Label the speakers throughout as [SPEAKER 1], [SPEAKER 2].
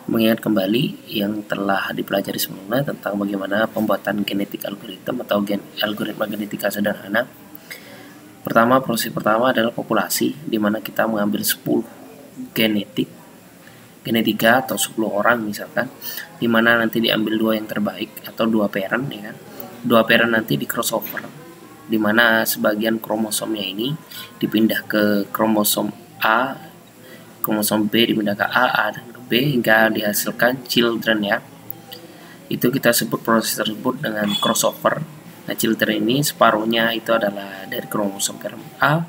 [SPEAKER 1] mengingat kembali yang telah dipelajari sebelumnya tentang bagaimana pembuatan genetik algoritma atau algoritma genetika sederhana. Pertama, proses pertama adalah populasi, di mana kita mengambil 10 genetika atau 10 orang misalkan, di mana nanti diambil 2 yang terbaik atau 2 parent, ya kan. 2 parent nanti di crossover, di mana sebagian kromosomnya ini dipindah ke kromosom A, kromosom B dipindah ke A dan ke B hingga dihasilkan children, ya. Itu kita sebut proses tersebut dengan crossover. Nah, children ini separuhnya itu adalah dari kromosom parent A,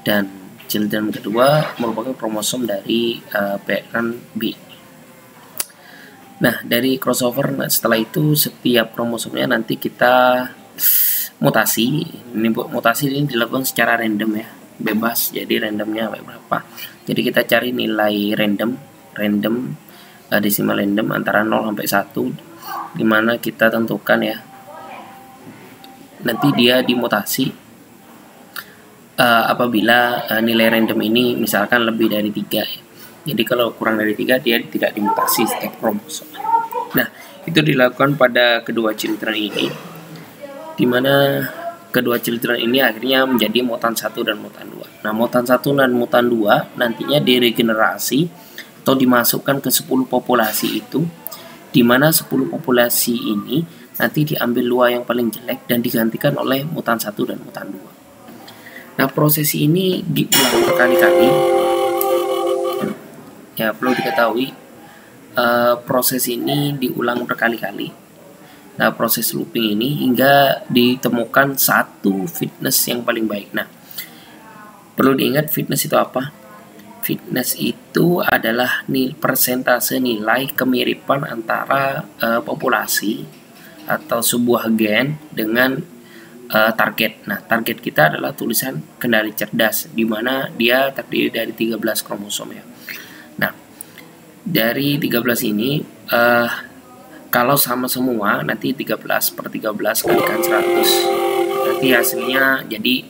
[SPEAKER 1] dan children kedua merupakan kromosom dari parent B. Nah, dari crossover, setelah itu setiap kromosomnya nanti kita mutasi. Ini mutasi ini dilakukan secara random, ya, bebas, jadi randomnya berapa. Jadi kita cari nilai random desimal random antara 0 sampai 1, dimana kita tentukan, ya, nanti dia dimutasi apabila nilai random ini misalkan lebih dari 3, ya. Jadi kalau kurang dari 3 dia tidak dimutasi setiap kromosom. Nah, itu dilakukan pada kedua children ini, dimana kedua children ini akhirnya menjadi mutan 1 dan mutan 2. Nah, mutan 1 dan mutan 2 nantinya diregenerasi atau dimasukkan ke 10 populasi itu, dimana 10 populasi ini nanti diambil 2 yang paling jelek dan digantikan oleh mutan 1 dan mutan 2. Nah, proses ini diulang berkali-kali. Ya, perlu diketahui proses ini diulang berkali-kali. Nah, proses looping ini hingga ditemukan satu fitness yang paling baik. Nah, perlu diingat fitness itu apa? Fitness itu adalah persentase nilai kemiripan antara populasi atau sebuah gen dengan target. Nah, target kita adalah tulisan kendali cerdas, di mana dia terdiri dari 13 kromosom, ya. Nah, dari 13 ini kalau sama semua nanti 13/13 kalikan 100, nanti hasilnya jadi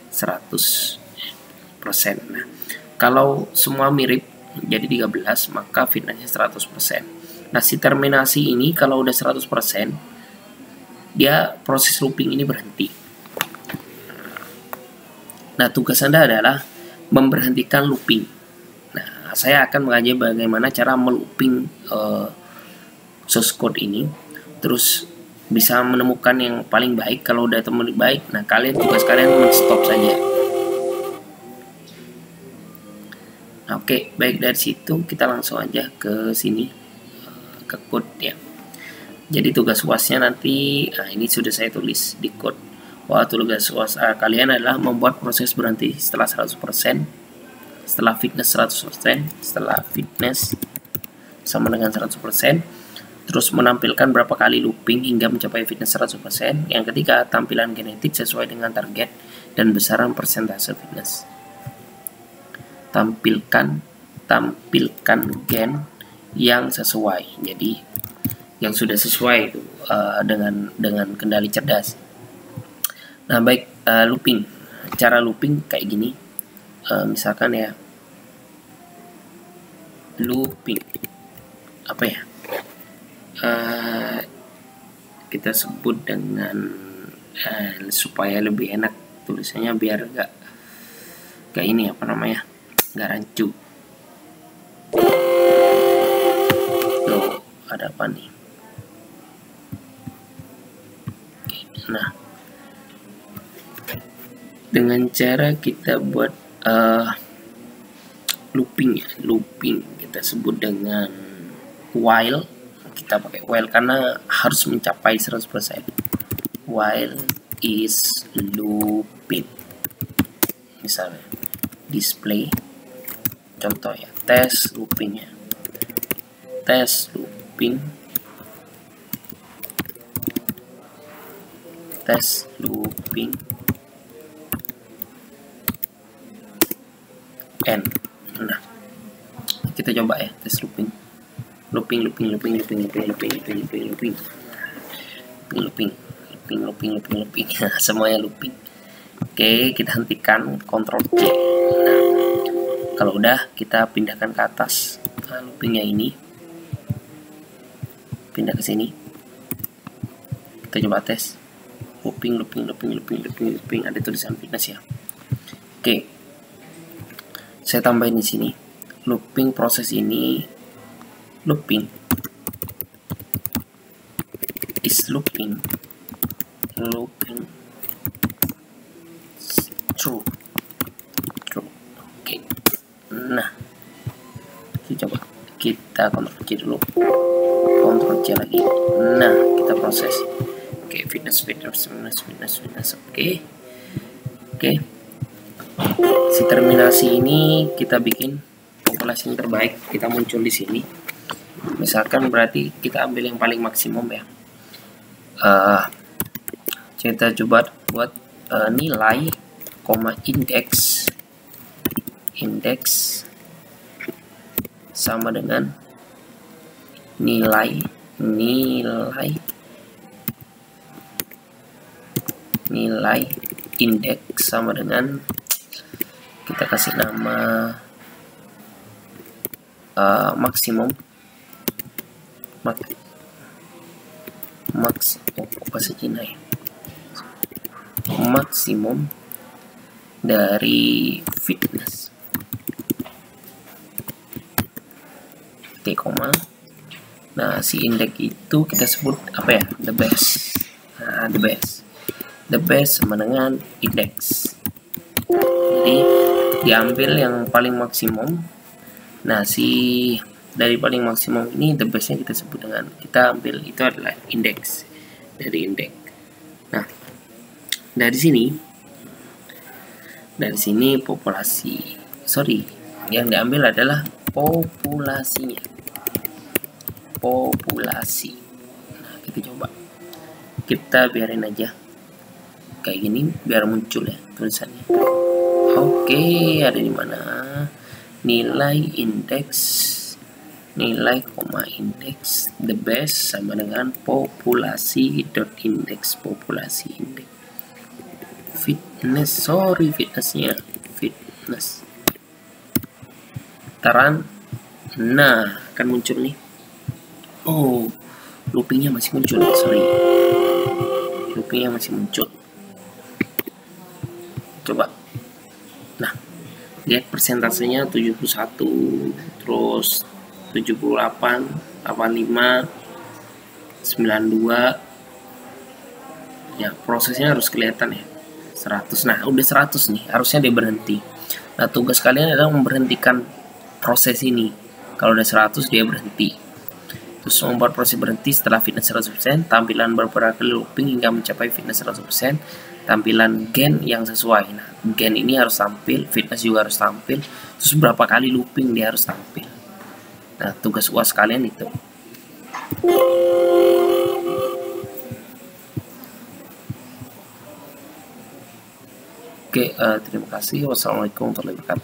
[SPEAKER 1] 100%. Nah, kalau semua mirip jadi 13, maka fitnessnya 100%. Nah, si terminasi ini kalau udah 100%, dia proses looping ini berhenti. Nah, tugas Anda adalah memberhentikan looping. Nah, saya akan mengajar bagaimana cara melooping source code ini, terus bisa menemukan yang paling baik. Kalau udah temukan baik, nah tugas kalian men-stop saja. Nah, oke, baik, dari situ kita langsung aja ke sini, ke code, ya. Jadi tugas UASnya nanti, nah ini sudah saya tulis di code. Wah, tugas UAS kalian adalah membuat proses berhenti setelah 100%, setelah fitness 100%, setelah fitness sama dengan 100%, terus menampilkan berapa kali looping hingga mencapai fitness 100%. Yang ketiga, tampilan genetik sesuai dengan target dan besaran persentase fitness. Tampilkan gen yang sesuai. Jadi yang sudah sesuai itu dengan kendali cerdas. Nah, baik, looping. Cara looping kayak gini. Misalkan, ya, looping apa, ya? Kita sebut dengan supaya lebih enak tulisannya, biar gak ini apa namanya, gak rancu. Tuh, ada apa nih? Oke, nah, dengan cara kita buat looping, ya, looping kita sebut dengan while. Kita pakai while karena harus mencapai 100%. While is looping. Misalnya display, contoh, ya, tes loopingnya, tes looping, tes looping n. Nah, kita coba, ya, tes looping semuanya looping. Oke, kita hentikan, Ctrl C. Nah, kalau udah, kita pindahkan ke atas loopingnya ini. pindah ke sini, kita coba tes looping, ada tulisan fitness ya. Oke, saya tambahin di sini looping, proses ini looping is looping true. Oke, nah coba kita Ctrl C dulu, Ctrl C lagi. Nah, kita proses. Oke, fitness. Oke. Si terminasi ini kita bikin populasi yang terbaik, kita muncul di sini. Misalkan berarti kita ambil yang paling maksimum ya. Kita coba buat nilai, indeks sama dengan nilai indeks sama dengan, kita kasih nama maksimum bahasa Cina ya, maksimum dari fitness, koma. Nah, si indeks itu kita sebut apa ya, the best. Nah, the best sama dengan indeks. Jadi diambil yang paling maksimum. Nah, si dari paling maksimum ini the bestnya kita sebut dengan, kita ambil itu adalah indeks, dari indeks. Nah, dari sini populasi, yang diambil adalah populasinya. Nah, kita coba, kita biarin aja kayak gini biar muncul ya tulisannya. Oke, ada di mana nilai indeks, indeks the best sama dengan populasi dot indeks, populasi indeks fitnessnya taran. Nah, akan muncul nih. Oh, loopingnya masih muncul, loopingnya masih muncul. Coba, nah, lihat persentasenya 71, terus 78, 85, 92. Ya, prosesnya harus kelihatan ya. 100. Nah, udah 100 nih, harusnya dia berhenti. Nah, tugas kalian adalah memberhentikan proses ini. Kalau udah 100 dia berhenti. Terus membuat proses berhenti setelah fitness 100%, tampilan beberapa kali looping hingga mencapai fitness 100%, tampilan gen yang sesuai. Nah, gen ini harus tampil, fitness juga harus tampil, terus berapa kali looping dia harus tampil. Nah, tugas UAS kalian itu. Oke, terima kasih. Wassalamualaikum warahmatullahi wabarakatuh.